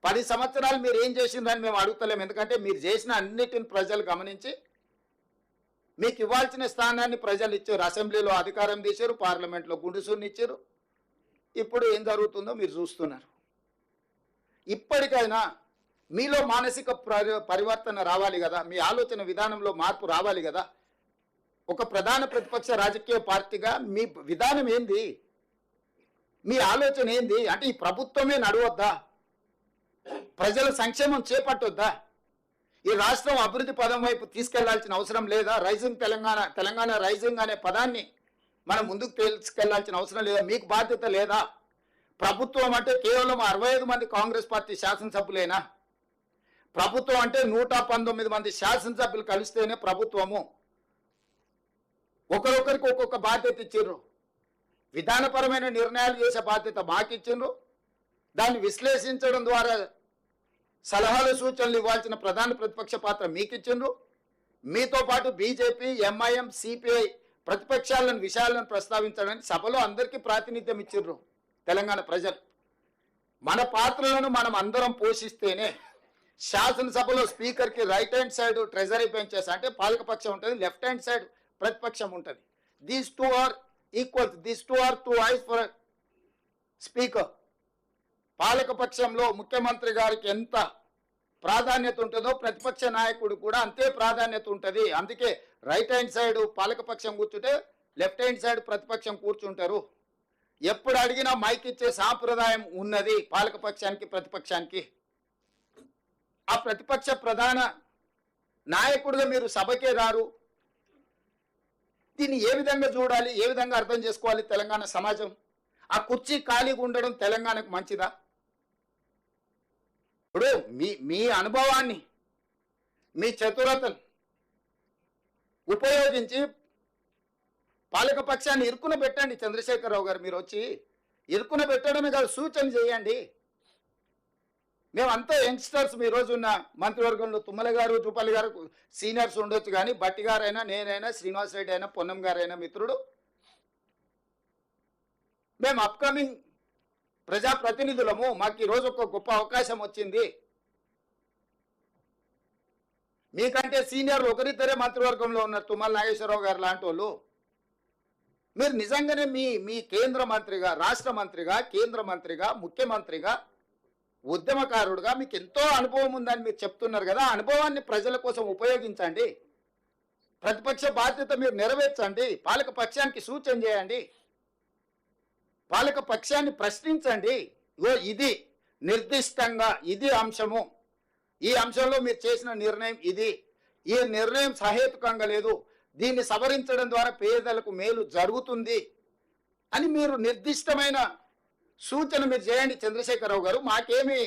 10 సంవత్సరాలు మీరు ఏం చేసిందని మేము అడుగుతలేము. ఎందుకంటే మీరు చేసిన అన్నిటిని ప్రజలు గమనించి మీకు ఇవ్వాల్సిన స్థానాన్ని ప్రజలు ఇచ్చారు. అసెంబ్లీలో అధికారం తీశారు, పార్లమెంట్లో గుండుసూని ఇచ్చారు. ఇప్పుడు ఏం జరుగుతుందో మీరు చూస్తున్నారు. ఇప్పటికైనా మీలో మానసిక పరివర్తన రావాలి కదా, మీ ఆలోచన విధానంలో మార్పు రావాలి కదా. ఒక ప్రధాన ప్రతిపక్ష రాజకీయ పార్టీగా మీ విధానం ఏంది, మీ ఆలోచన ఏంది? అంటే ఈ ప్రభుత్వమే నడవద్దా? ప్రజల సంక్షేమం చేపట్టొద్దా? ఈ రాష్ట్రం అభివృద్ధి పదం వైపు తీసుకెళ్లాల్సిన అవసరం లేదా? తెలంగాణ రైజింగ్ అనే పదాన్ని మనం ముందుకు తీసుకెళ్లాల్సిన అవసరం లేదా? మీకు బాధ్యత లేదా? ప్రభుత్వం అంటే కేవలం 65 మంది కాంగ్రెస్ పార్టీ శాసనసభ్యులేనా? ప్రభుత్వం అంటే 119 మంది శాసనసభ్యులు కలిస్తేనే ప్రభుత్వము. ఒకరొకరికి ఒక్కొక్క బాధ్యత ఇచ్చిండ్రు. విధానపరమైన నిర్ణయాలు చేసే బాధ్యత మాకు ఇచ్చిండ్రు. దాన్ని విశ్లేషించడం ద్వారా సలహాలు సూచనలు ఇవ్వాల్సిన ప్రధాన ప్రతిపక్ష పాత్ర మీకు ఇచ్చిండ్రు. మీతో పాటు బీజేపీ, ఎంఐఎం, సిపిఐ ప్రతిపక్షాలను విషయాలను ప్రస్తావించడానికి సభలో అందరికీ ప్రాతినిధ్యం ఇచ్చిండ్రు తెలంగాణ ప్రజలు. మన పాత్రలను మనం అందరం పోషిస్తేనే శాసనసభలో స్పీకర్కి right hand side treasury benches అంటే పాలకపక్షం ఉంటుంది, లెఫ్ట్ హ్యాండ్ సైడ్ ప్రతిపక్షం ఉంటుంది. These two are equal, these two are two eyes for speaker. పాలకపక్షంలో ముఖ్యమంత్రి గారికి ఎంత ప్రాధాన్యత ఉంటుందో ప్రతిపక్ష నాయకుడు కూడా అంతే ప్రాధాన్యత ఉంటుంది. అందుకే రైట్ హ్యాండ్ సైడ్ పాలకపక్షం కూర్చుంటే లెఫ్ట్ హ్యాండ్ సైడ్ ప్రతిపక్షం కూర్చుంటారు. ఎప్పుడు అడిగినా మైక్ ఇచ్చే సాంప్రదాయం ఉన్నది పాలకపక్షానికి, ప్రతిపక్షానికి. ఆ ప్రతిపక్ష ప్రధాన నాయకుడిగా మీరు సభకే రారు. దీన్ని ఏ విధంగా చూడాలి, ఏ విధంగా అర్థం చేసుకోవాలి తెలంగాణ సమాజం? ఆ కుర్చీ ఖాళీగా ఉండడం తెలంగాణకు మంచిదా? ఇప్పుడు మీ అనుభవాన్ని, మీ చతురతను ఉపయోగించి పాలకపక్షాన్ని ఇరుకున పెట్టండి. చంద్రశేఖరరావు గారు మీరు వచ్చి ఇరుకున పెట్టడమే కాదు, సూచన చేయండి. మేమంతా యంగ్స్టర్స్. మీ రోజు ఉన్న మంత్రివర్గంలో తుమ్మల గారు, జూపల్లి గారు సీనియర్స్ ఉండొచ్చు, కానీ బట్టి గారైనా, నేనైనా, శ్రీనివాస్ రెడ్డి అయినా, పొన్నం గారైనా మిత్రుడు. మేము అప్కమింగ్ ప్రజాప్రతినిధులము. మాకు ఈరోజు ఒక గొప్ప అవకాశం వచ్చింది. మీకంటే సీనియర్లు ఒకరిద్దరే మంత్రివర్గంలో ఉన్నారు, తుమ్మల నాగేశ్వరరావు గారు లాంటి వాళ్ళు. మీరు నిజంగానే మీ కేంద్ర మంత్రిగా, రాష్ట్ర మంత్రిగా, కేంద్ర మంత్రిగా, ముఖ్యమంత్రిగా, ఉద్యమకారుడుగా మీకు ఎంతో అనుభవం ఉందని మీరు చెప్తున్నారు కదా. ఆ అనుభవాన్ని ప్రజల కోసం ఉపయోగించండి. ప్రతిపక్ష బాధ్యత మీరు నెరవేర్చండి. పాలక పక్షానికి సూచన చేయండి. పాలక పక్షాన్ని ప్రశ్నించండి. ఇది నిర్దిష్టంగా ఇది అంశము, ఈ అంశంలో మీరు చేసిన నిర్ణయం ఇది, ఈ నిర్ణయం సహేతుకంగా లేదు, దీన్ని సవరించడం ద్వారా పేదలకు మేలు జరుగుతుంది అని మీరు నిర్దిష్టమైన సూచన మీరు చేయండి చంద్రశేఖరరావు గారు. మాకేమి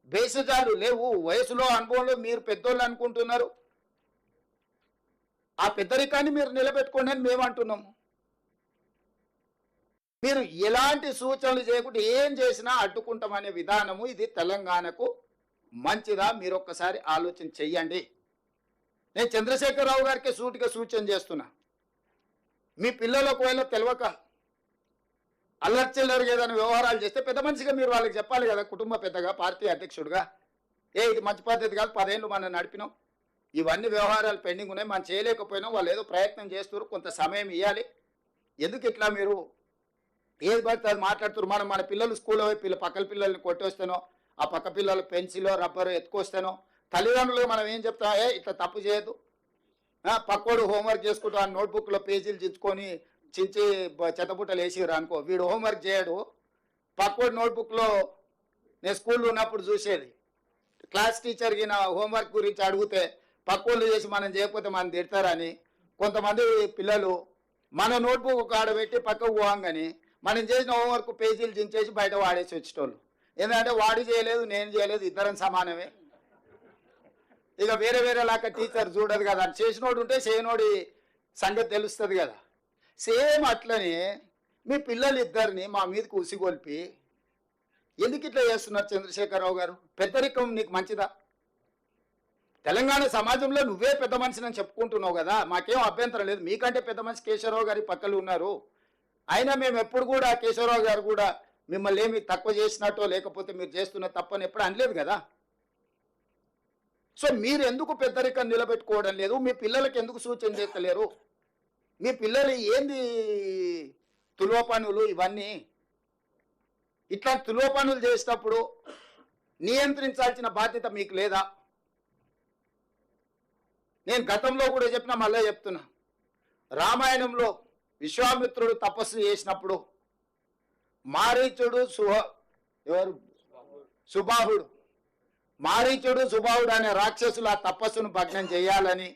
భేషజాలు లేవు. వయసులో, అనుభవంలో మీరు పెద్దోళ్ళు అనుకుంటున్నారు. ఆ పెద్దరికాన్ని మీరు నిలబెట్టుకోండి అని మేము అంటున్నాము. మీరు ఎలాంటి సూచనలు చేయకుండా ఏం చేసినా అడ్డుకుంటామనే విధానము ఇది తెలంగాణకు మంచిదా? మీరు ఒక్కసారి ఆలోచన చెయ్యండి. నేను చంద్రశేఖరరావు గారికి సూటిగా సూచన చేస్తున్నా. మీ పిల్లలకు ఒకవేళ తెలియక అల్లర్చిల్లరు ఏదైనా వ్యవహారాలు చేస్తే పెద్ద మనిషిగా మీరు వాళ్ళకి చెప్పాలి కదా, కుటుంబ పెద్దగా, పార్టీ అధ్యక్షుడిగా. ఇది మంచి పద్ధతి కాదు, 10 ఏళ్ళు మనం నడిపినాం, ఇవన్నీ వ్యవహారాలు పెండింగ్ ఉన్నాయి, మనం చేయలేకపోయినాం, వాళ్ళు ఏదో ప్రయత్నం చేస్తున్నారు, కొంత సమయం ఇవ్వాలి. ఎందుకు ఇట్లా మీరు ఏది పడితే అది మాట్లాడుతున్నారు? మన పిల్లలు స్కూల్లో పక్కల పిల్లల్ని కొట్టేస్తానో, ఆ పక్క పిల్లలు పెన్సిలో రబ్బరు ఎత్తుకొస్తానో, తల్లిదండ్రులు మనం ఏం చెప్తాం? ఇట్లా తప్పు చేయదు, పక్కోడు హోంవర్క్ చేసుకుంటూ ఆ నోట్బుక్లో పేజీలు చించుకొని చించి చెత్తబుట్టలు వేసిరు అనుకో, వీడు హోంవర్క్ చేయడు. పక్కోడు నోట్బుక్లో నేను స్కూల్లో ఉన్నప్పుడు చూసేది, క్లాస్ టీచర్కి నా హోంవర్క్ గురించి అడిగితే పక్కోళ్ళు చేసి మనం చేయకపోతే మనం తిడతారని కొంతమంది పిల్లలు మన నోట్బుక్ ఆడబెట్టి పక్కకు పోవంగాని మనం చేసిన హోంవర్క్ పేజీలు చించేసి బయట వాడేసి వచ్చేటోళ్ళు. ఎందుకంటే వాడు చేయలేదు, నేను చేయలేదు, ఇద్దరం సమానమే. ఇక వేరే వేరేలాగా టీచర్ చూడదు కదా, చేసినోడు ఉంటే చేయనోడి సంగతి తెలుస్తుంది కదా. సేమ్ అట్లనే మీ పిల్లలు ఇద్దరిని మా మీదకి ఉసిగొల్పి ఎందుకు ఇట్లా చేస్తున్నారు చంద్రశేఖరరావు గారు? పెద్దరికం నీకు మంచిదా? తెలంగాణ సమాజంలో నువ్వే పెద్ద మనిషిని చెప్పుకుంటున్నావు కదా, మాకేం అభ్యంతరం లేదు. మీకంటే పెద్ద మనిషి కేశవరావు గారి పక్కలు ఉన్నారు. అయినా మేము ఎప్పుడు కూడా కేశవరావు గారు కూడా మిమ్మల్ని ఏమి తక్కువ చేసినట్టో లేకపోతే మీరు చేస్తున్న తప్పని ఎప్పుడు అనలేదు కదా. సో మీరు ఎందుకు పెద్దరికం నిలబెట్టుకోవడం లేదు? మీ పిల్లలకి ఎందుకు సూచన చేస్తలేరు? మీ పిల్లలు ఏంది తులువ పనులు ఇవన్నీ? ఇట్లా తులువ పనులు చేసేటప్పుడు నియంత్రించాల్సిన బాధ్యత మీకు లేదా? నేను గతంలో కూడా చెప్పినా, మళ్ళీ చెప్తున్నా. రామాయణంలో విశ్వామిత్రుడు తపస్సు చేసినప్పుడు మారీచుడు సుబాహుడు మారీచుడు సుబాహుడు అనే రాక్షసులు ఆ తపస్సును భగ్నం చేయాలని,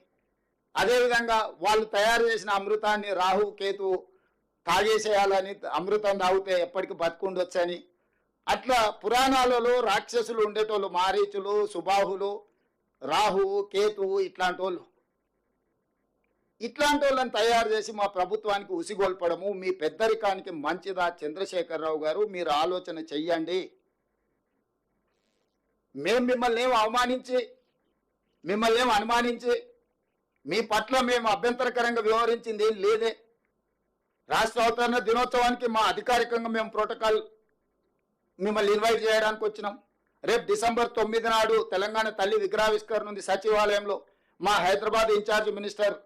అదేవిధంగా వాళ్ళు తయారు చేసిన అమృతాన్ని రాహు కేతు తాగేసేయాలని, అమృతం తాగితే ఎప్పటికీ బతుకుండొచ్చని, అట్లా పురాణాలలో రాక్షసులు ఉండేటోళ్ళు మారీచులు, సుబాహులు, రాహువు, కేతువు ఇట్లాంటి వాళ్ళని తయారు చేసి మా ప్రభుత్వానికి ఉసిగొల్పడము మీ పెద్దరికానికి మంచిదా? చంద్రశేఖరరావు గారు, మీరు ఆలోచన చెయ్యండి. మేము మిమ్మల్ని ఏం అనుమానించి మీ పట్ల మేము అభ్యంతరకరంగా వ్యవహరించింది ఏం లేదే. రాష్ట్ర అవతరణ దినోత్సవానికి మా అధికారికంగా మేము ప్రోటోకాల్ మిమ్మల్ని ఇన్వైట్ చేయడానికి వచ్చినాం. రేపు డిసెంబర్ 9 నాడు తెలంగాణ తల్లి విగ్రహావిష్కరణ ఉంది సచివాలయంలో. మా హైదరాబాద్ ఇన్ఛార్జ్ మినిస్టర్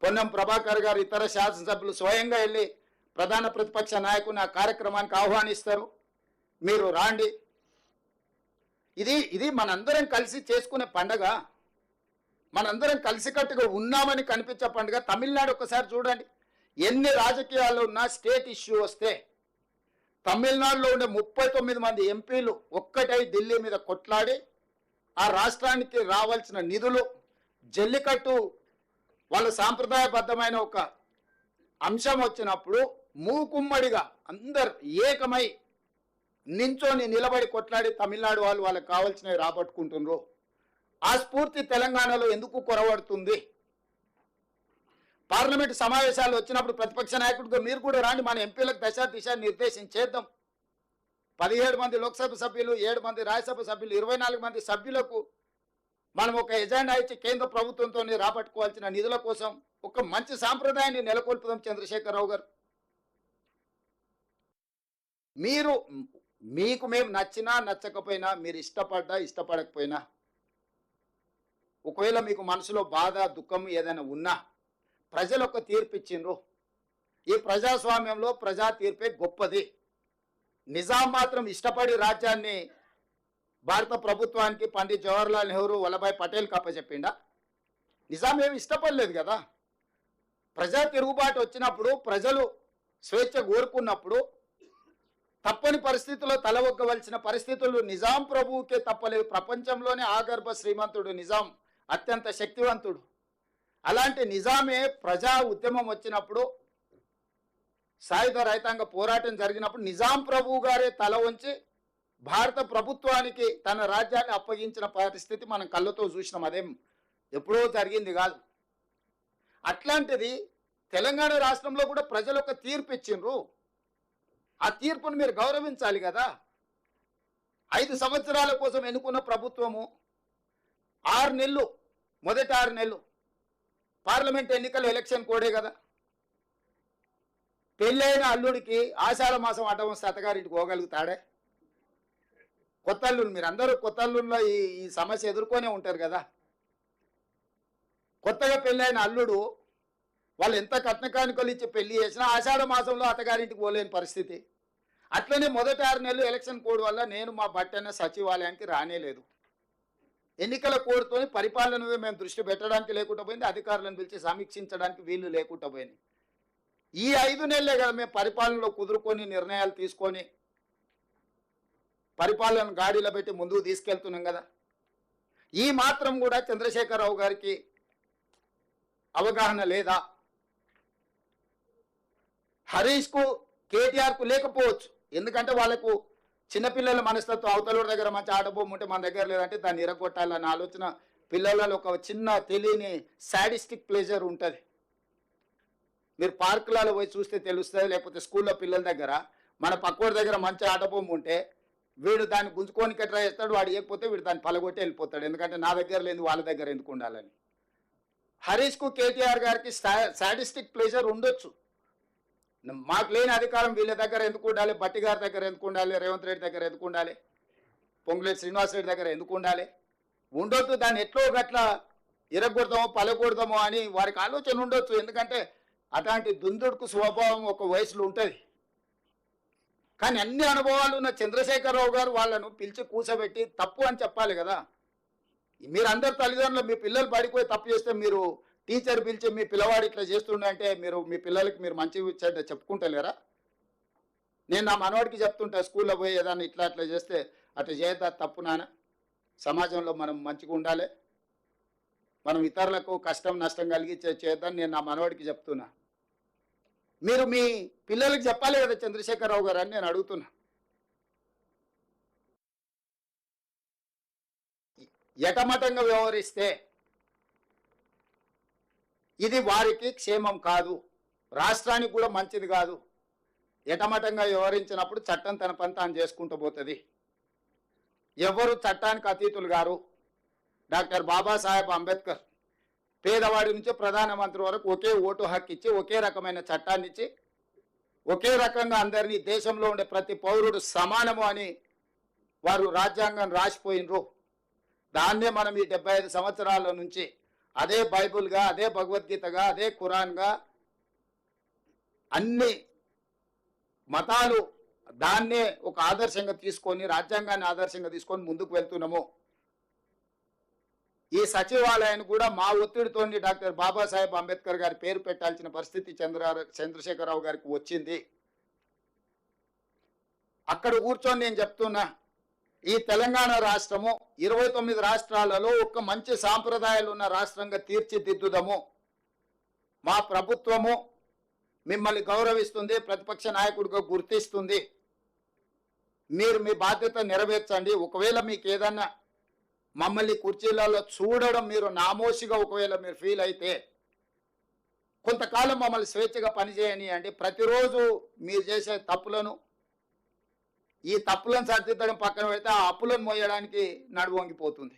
పొన్నం ప్రభాకర్ గారు, ఇతర శాసనసభ్యులు స్వయంగా వెళ్ళి ప్రధాన ప్రతిపక్ష నాయకుని ఆ కార్యక్రమానికి ఆహ్వానిస్తారు. మీరు రాండి. ఇది మనందరం కలిసి చేసుకునే పండగ, మనందరం కలిసికట్టుగా ఉన్నామని కనిపించే పండుగ. తమిళనాడు ఒకసారి చూడండి, ఎన్ని రాజకీయాల్లో ఉన్నా స్టేట్ ఇష్యూ వస్తే తమిళనాడులో ఉండే 39 మంది ఎంపీలు ఒక్కటై ఢిల్లీ మీద కొట్లాడి ఆ రాష్ట్రానికి రావాల్సిన నిధులు, జల్లికట్టు వాళ్ళ సాంప్రదాయబద్ధమైన ఒక అంశం వచ్చినప్పుడు మూకుమ్మడిగా అందరు ఏకమై నించొని నిలబడి కొట్లాడి తమిళనాడు వాళ్ళకి కావాల్సినవి రాబట్టుకుంటున్నారు. ఆ స్ఫూర్తి తెలంగాణలో ఎందుకు కొరవడుతుంది? పార్లమెంటు సమావేశాలు వచ్చినప్పుడు ప్రతిపక్ష నాయకుడిగా మీరు కూడా రాండి, మన ఎంపీలకు దిశ నిర్దేశించేద్దాం. 17 మంది లోక్సభ సభ్యులు, 7 మంది రాజ్యసభ సభ్యులు, 24 మంది సభ్యులకు మనం ఒక ఎజెండా ఇచ్చి కేంద్ర ప్రభుత్వంతో రాబట్టుకోవాల్సిన నిధుల కోసం ఒక మంచి సాంప్రదాయాన్ని నెలకొల్పుదాం. చంద్రశేఖరరావు గారు, మీకు మేము నచ్చినా నచ్చకపోయినా, మీరు ఇష్టపడకపోయినా, ఒకవేళ మీకు మనసులో బాధ దుఃఖం ఏదైనా ఉన్నా ప్రజలు ఒక తీర్పు ఇచ్చిండ్రు. ఈ ప్రజాస్వామ్యంలో ప్రజా తీర్పే గొప్పది. నిజాం మాత్రం ఇష్టపడి రాజ్యాన్ని భారత ప్రభుత్వానికి పండిత్ జవహర్లాల్ నెహ్రూ, వల్లభాయ్ పటేల్కి అప్పచెప్పిండా? నిజాం ఏమి ఇష్టపడలేదు కదా. ప్రజా తిరుగుబాటు వచ్చినప్పుడు, ప్రజలు స్వేచ్ఛ కోరుకున్నప్పుడు తప్పని పరిస్థితుల్లో తలవొగ్గవలసిన పరిస్థితులు నిజాం ప్రభువుకే తప్పలేదు. ప్రపంచంలోనే ఆగర్భ శ్రీమంతుడు నిజాం, అత్యంత శక్తివంతుడు. అలాంటి నిజామే ప్రజా ఉద్యమం వచ్చినప్పుడు, సాయుధ రైతాంగ పోరాటం జరిగినప్పుడు నిజాం ప్రభువు గారే తల వంచి భారత ప్రభుత్వానికి తన రాజ్యాన్ని అప్పగించిన పరిస్థితి మనం కళ్ళతో చూసినాం. అదేం ఎప్పుడో జరిగింది కాదు. అట్లాంటిది తెలంగాణ రాష్ట్రంలో కూడా ప్రజలు ఒక తీర్పు ఇచ్చిండ్రు. ఆ తీర్పును మీరు గౌరవించాలి కదా. 5 సంవత్సరాల కోసం ఎన్నుకున్న ప్రభుత్వము 6 నెలలు, మొదటి 6 నెలలు పార్లమెంట్ ఎన్నికల ఎలక్షన్ కోడే కదా. పెళ్ళైన అల్లుడికి ఆషాఢ మాసం అడ్డవస్తే అత్తగారింటికి పోగలుగుతాడే? కొత్త అల్లుడు, మీరు అందరూ కొత్త అల్లుల్లో ఈ సమస్య ఎదుర్కొనే ఉంటారు కదా. కొత్తగా పెళ్ళైన అల్లుడు వాళ్ళు ఎంత కట్న కానుకలు ఇచ్చి పెళ్లి చేసినా ఆషాఢ మాసంలో అత్తగారింటికి పోలేని పరిస్థితి. అట్లనే మొదటి 6 నెలలు ఎలక్షన్ కోడ్ వల్ల నేను మా బట్టన్న సచివాలయానికి రానేలేదు. ఎన్నికల కోడ్తో పరిపాలన మేము దృష్టి పెట్టడానికి లేకుండా పోయింది, అధికారులను పిలిచి సమీక్షించడానికి వీళ్ళు లేకుండా పోయింది. ఈ 5 నెలలే కదా మేము పరిపాలనలో కుదురుకొని నిర్ణయాలు తీసుకొని పరిపాలన గాడిలో పెట్టి ముందుకు తీసుకెళ్తున్నాం కదా. ఈ మాత్రం కూడా చంద్రశేఖరరావు గారికి అవగాహన లేదా? హరీష్కు, కేటీఆర్కు లేకపోవచ్చు. ఎందుకంటే వాళ్ళకు చిన్నపిల్లల మనస్తత్వం, అవతల దగ్గర మంచి ఆటబొమ్మ ఉంటే మన దగ్గర లేదంటే దాన్ని ఇరగొట్టాలన్న ఆలోచన పిల్లలలో ఒక చిన్న తెలియని సాడిస్టిక్ ప్లెజర్ ఉంటుంది. మీరు పార్కులలో పోయి చూస్తే తెలుస్తుంది. లేకపోతే స్కూల్లో పిల్లల దగ్గర మన పక్కోడి దగ్గర మంచి ఆటబొమ్మ ఉంటే వీడు దాన్ని గుంజుకోనికి ట్రై చేస్తాడు, వాడు ఇవ్వకపోతే వీడు దాన్ని పలగొట్టి వెళ్ళిపోతాడు. ఎందుకంటే నా దగ్గర లేదు వాళ్ళ దగ్గర ఎందుకు ఉండాలని. హరీష్కు, కేటీఆర్ గారికి సాడిస్టిక్ ప్లెజర్ ఉండొచ్చు. మాకు లేని అధికారం వీళ్ళ దగ్గర ఎందుకు ఉండాలి? బట్టి గారి దగ్గర ఎందుకు ఉండాలి? రేవంత్ రెడ్డి దగ్గర ఎందుకు ఉండాలి? పొంగులేటి శ్రీనివాస్ రెడ్డి దగ్గర ఎందుకు ఉండాలి? ఉండొద్దు. దాన్ని ఎట్లో గట్లా ఇరగొడదామో పలగొడదామో అని వారికి ఆలోచన ఉండొచ్చు. ఎందుకంటే అట్లాంటి దుందుడుకు స్వభావం ఒక వయసులో ఉంటుంది. కానీ అన్ని అనుభవాలు ఉన్న చంద్రశేఖరరావు గారు వాళ్ళను పిలిచి కూర్చోబెట్టి తప్పు అని చెప్పాలి కదా. మీరు అందరు తల్లిదండ్రులు మీ పిల్లలు పడిపోయి తప్పు చేస్తే మీరు టీచర్ పిలిచి మీ పిల్లవాడు ఇట్లా చేస్తుండే మీరు మీ పిల్లలకి మీరు మంచి చెప్పుకుంటలేరా? నేను నా మనవాడికి చెప్తుంటా, స్కూల్లో పోయి ఏదన్నా ఇట్లా అట్లా చేస్తే అట్లా చేయద్దా, తప్పు నాన్న. సమాజంలో మనం మంచిగా ఉండాలి, మనం ఇతరులకు కష్టం నష్టం కలిగి చేద్దాం నేను నా మనవాడికి చెప్తున్నా. మీరు మీ పిల్లలకి చెప్పాలి కదా చంద్రశేఖరరావు గారు అని నేను అడుగుతున్నా. ఎటమటంగా వ్యవహరిస్తే ఇది వారికి క్షేమం కాదు, రాష్ట్రానికి కూడా మంచిది కాదు. ఎటమటంగా వ్యవహరించినప్పుడు చట్టం తన పని తాను చేసుకుంటూ పోతుంది. ఎవరు చట్టానికి అతీతులు గారు. డాక్టర్ బాబాసాహెబ్ అంబేద్కర్ పేదవాడి నుంచి ప్రధానమంత్రి వరకు ఒకే ఓటు హక్కు ఇచ్చి, ఒకే రకమైన చట్టాన్ని ఇచ్చి, ఒకే రకంగా అందరినీ దేశంలో ఉండే ప్రతి పౌరుడు సమానము అని వారు రాజ్యాంగం రాసిపోయినరు. దాన్నే మనం ఈ 75 సంవత్సరాల నుంచి అదే బైబుల్గా, అదే భగవద్గీతగా, అదే ఖురాన్గా అన్ని మతాలు దాన్నే ఒక ఆదర్శంగా తీసుకొని, రాజ్యాంగాన్ని ఆదర్శంగా తీసుకొని ముందుకు వెళ్తున్నాము. ఈ సచివాలయాన్ని కూడా మా ఒత్తిడితో డాక్టర్ బాబాసాహెబ్ అంబేద్కర్ గారి పేరు పెట్టాల్సిన పరిస్థితి చంద్రశేఖరరావు గారికి వచ్చింది. అక్కడ కూర్చొని నేను చెప్తున్నా, ఈ తెలంగాణ రాష్ట్రము 29 రాష్ట్రాలలో ఒక మంచి సాంప్రదాయాలు ఉన్న రాష్ట్రంగా తీర్చిదిద్దుదము. మా ప్రభుత్వము మిమ్మల్ని గౌరవిస్తుంది, ప్రతిపక్ష నాయకుడిగా గుర్తిస్తుంది. మీరు మీ బాధ్యత నెరవేర్చండి. ఒకవేళ మీకు ఏదన్నా మమ్మల్ని కుర్చీలలో చూడడం మీరు నామోషిగా ఒకవేళ మీరు ఫీల్ అయితే కొంతకాలం మమ్మల్ని స్వేచ్ఛగా పనిచేయనియండి. ప్రతిరోజు మీరు చేసే తప్పులను, ఈ తప్పులను సరిదిద్దడం పక్కన పెడితే ఆ అప్పులను మోయడానికి నడువు వంగిపోతుంది.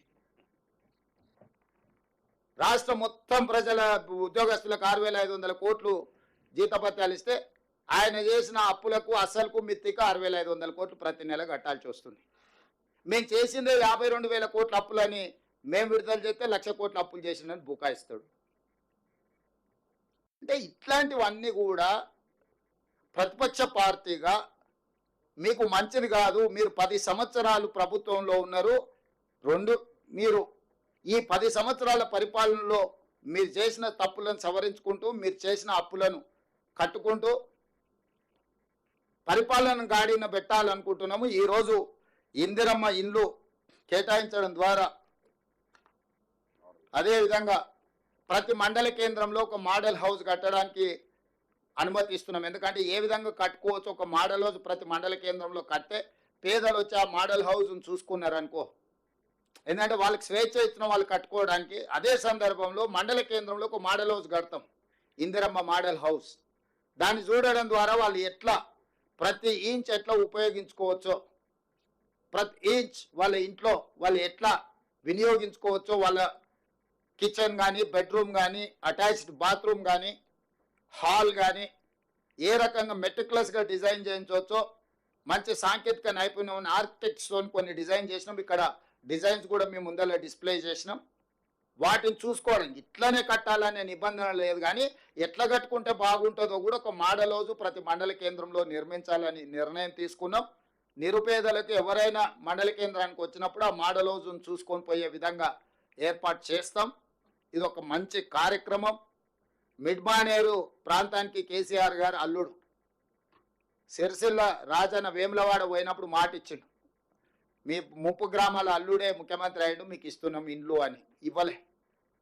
రాష్ట్రం మొత్తం ప్రజల ఉద్యోగస్తులకు 6,500 కోట్లు జీతభత్యాలు ఇస్తే ఆయన చేసిన అప్పులకు అసలుకు మిత్తిక 6,500 కోట్లు ప్రతి నెల కట్టాల్సి వస్తుంది. మేము చేసిందే 52,000 కోట్ల అప్పులని మేము విడుదల చేస్తే 1,00,000 కోట్ల అప్పులు చేసిందని బుకాయిస్తాడు. అంటే ఇట్లాంటివన్నీ కూడా ప్రతిపక్ష పార్టీగా మీకు మంచిది కాదు. మీరు 10 సంవత్సరాలు ప్రభుత్వంలో ఉన్నారు. మీరు ఈ 10 సంవత్సరాల పరిపాలనలో మీరు చేసిన తప్పులను సవరించుకుంటూ, మీరు చేసిన అప్పులను కట్టుకుంటూ పరిపాలన గాడిన పెట్టాలనుకుంటున్నాము. ఈరోజు ఇందిరమ్మ ఇల్లు కేటాయించడం ద్వారా, అదేవిధంగా ప్రతి మండల కేంద్రంలో ఒక మోడల్ హౌస్ కట్టడానికి అనుమతి ఇస్తున్నాం. ఎందుకంటే ఏ విధంగా కట్టుకోవచ్చు, ఒక మోడల్ హౌస్ ప్రతి మండల కేంద్రంలో కడితే పేదలు వచ్చి ఆ మోడల్ హౌస్ను చూసుకున్నారనుకో, ఎందుకంటే వాళ్ళకి స్వేచ్ఛ ఇచ్చిన వాళ్ళు కట్టుకోవడానికి. అదే సందర్భంలో మండల కేంద్రంలో ఒక మోడల్ హౌస్ కడతాం, ఇందిరమ్మ మోడల్ హౌస్. దాన్ని చూడడం ద్వారా వాళ్ళు ఎట్లా ప్రతి ఇంచ్ ఎట్లా ఉపయోగించుకోవచ్చో, ప్రతి ఇంచ్ వాళ్ళ ఇంట్లో వాళ్ళు ఎట్లా వినియోగించుకోవచ్చో, వాళ్ళ కిచెన్ కానీ, బెడ్రూమ్ కానీ, అటాచ్డ్ బాత్రూమ్ కానీ, హాల్ కానీ ఏ రకంగా మెటిక్యులస్గా డిజైన్ చేయించవచ్చో, మంచి సాంకేతిక నైపుణ్యం ఉన్న ఆర్కిటెక్ట్స్తో కొన్ని డిజైన్ చేసినాం. ఇక్కడ డిజైన్స్ కూడా మేము ముందర డిస్ప్లే చేసినాం. వాటిని చూసుకోవడం, ఇట్లనే కట్టాలనే నిబంధన లేదు, కానీ ఎట్లా కట్టుకుంటే బాగుంటుందో కూడా ఒక మోడల్ హౌస్ ప్రతి మండల కేంద్రంలో నిర్మించాలని నిర్ణయం తీసుకున్నాం. నిరుపేదలకు ఎవరైనా మండల కేంద్రానికి వచ్చినప్పుడు ఆ మోడల్ హౌస్ను చూసుకొని పోయే విధంగా ఏర్పాటు చేస్తాం. ఇది ఒక మంచి కార్యక్రమం. మిడ్మానేరు ప్రాంతానికి కేసీఆర్ గారు అల్లుడు సిరిసిల్ల రాజన్న వేములవాడ పోయినప్పుడు మాట ఇచ్చిండు, మీ ముప్పు గ్రామాల అల్లుడే ముఖ్యమంత్రి అయ్యిండు, మీకు ఇస్తున్నాం ఇండ్లు అని. ఇవ్వలే,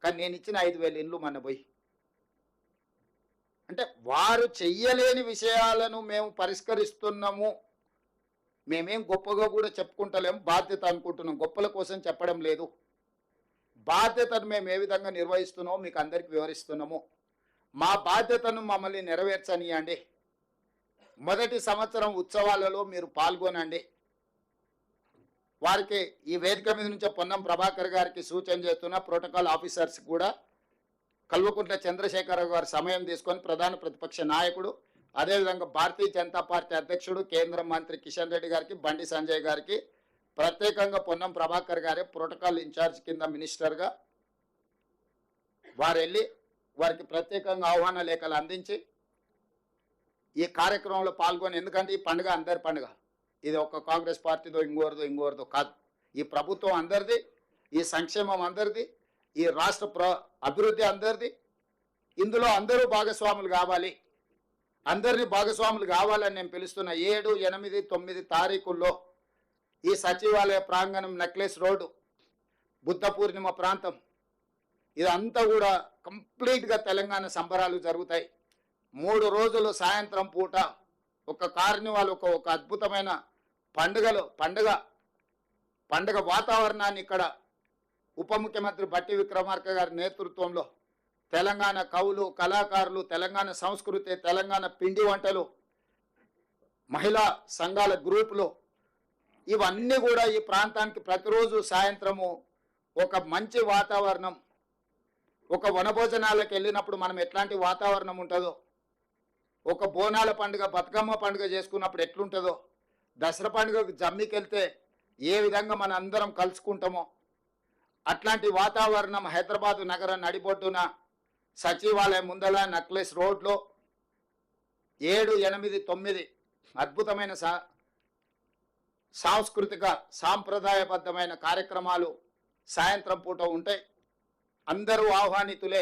కానీ నేను ఇచ్చిన 5,000 ఇండ్లు మన పోయి. అంటే వారు చెయ్యలేని విషయాలను మేము పరిష్కరిస్తున్నాము. మేమేం గొప్పగా కూడా చెప్పుకుంటలేము, బాధ్యత అనుకుంటున్నాం. గొప్పల కోసం చెప్పడం లేదు. బాధ్యతను మేము ఏ విధంగా నిర్వహిస్తున్నామో మీకు అందరికీ వివరిస్తున్నాము. మా బాధ్యతను మమ్మల్ని నెరవేర్చనియండి. మొదటి సంవత్సరం ఉత్సవాలలో మీరు పాల్గొనండి. వారికి ఈ వేదిక మీద నుంచి పొన్నం ప్రభాకర్ గారికి సూచన చేస్తున్న ప్రోటోకాల్ ఆఫీసర్స్ కూడా కల్వకుంట్ల చంద్రశేఖరరావు గారు సమయం తీసుకొని, ప్రధాన ప్రతిపక్ష నాయకుడు, అదేవిధంగా భారతీయ జనతా పార్టీ అధ్యక్షుడు కేంద్ర మంత్రి కిషన్ రెడ్డి గారికి, బండి సంజయ్ గారికి, ప్రత్యేకంగా పొన్నం ప్రభాకర్ గారే ప్రోటోకాల్ ఇన్ఛార్జ్ కింద మినిస్టర్గా వారు వెళ్ళి వారికి ప్రత్యేకంగా ఆహ్వాన లేఖలు అందించి ఈ కార్యక్రమంలో పాల్గొని, ఎందుకంటే ఈ పండుగ అందరి పండుగ, ఇది ఒక కాంగ్రెస్ పార్టీదో ఇంకోరిదో కాదు, ఈ ప్రభుత్వం అందరిది, ఈ సంక్షేమం అందరిది, ఈ రాష్ట్ర అభివృద్ధి అందరిది. ఇందులో అందరూ భాగస్వాములు కావాలి, అందరినీ భాగస్వాములు కావాలని నేను పిలుస్తున్న 7, 8, 9 తారీఖుల్లో ఈ సచివాలయ ప్రాంగణం, నెక్లెస్ రోడ్డు, బుద్ధ పూర్ణిమ ప్రాంతం, ఇదంతా కూడా కంప్లీట్గా తెలంగాణ సంబరాలు జరుగుతాయి. 3 రోజులు సాయంత్రం పూట ఒక కార్నివాల్, ఒక అద్భుతమైన పండుగ వాతావరణాన్ని ఇక్కడ ఉప ముఖ్యమంత్రి బట్టి విక్రమార్క గారి నేతృత్వంలో తెలంగాణ కవులు, కళాకారులు, తెలంగాణ సంస్కృతి, తెలంగాణ పిండి వంటలు, మహిళా సంఘాల గ్రూపులు, ఇవన్నీ కూడా ఈ ప్రాంతానికి ప్రతిరోజు సాయంత్రము ఒక మంచి వాతావరణం, ఒక వనభోజనాలకు వెళ్ళినప్పుడు మనం ఎట్లాంటి వాతావరణం ఉంటుందో, ఒక బోనాల పండుగ, బతుకమ్మ పండుగ చేసుకున్నప్పుడు ఎట్లుంటుందో, దసరా పండుగకు జమ్మికి వెళ్తే ఏ విధంగా మన అందరం కలుసుకుంటామో అట్లాంటి వాతావరణం హైదరాబాదు నగర నడిబొడ్డున సచివాలయం ముందల నెక్లెస్ రోడ్లో 7, 8, 9 అద్భుతమైన సాంస్కృతిక సాంప్రదాయబద్ధమైన కార్యక్రమాలు సాయంత్రం పూట ఉంటాయి. అందరూ ఆహ్వానితులే.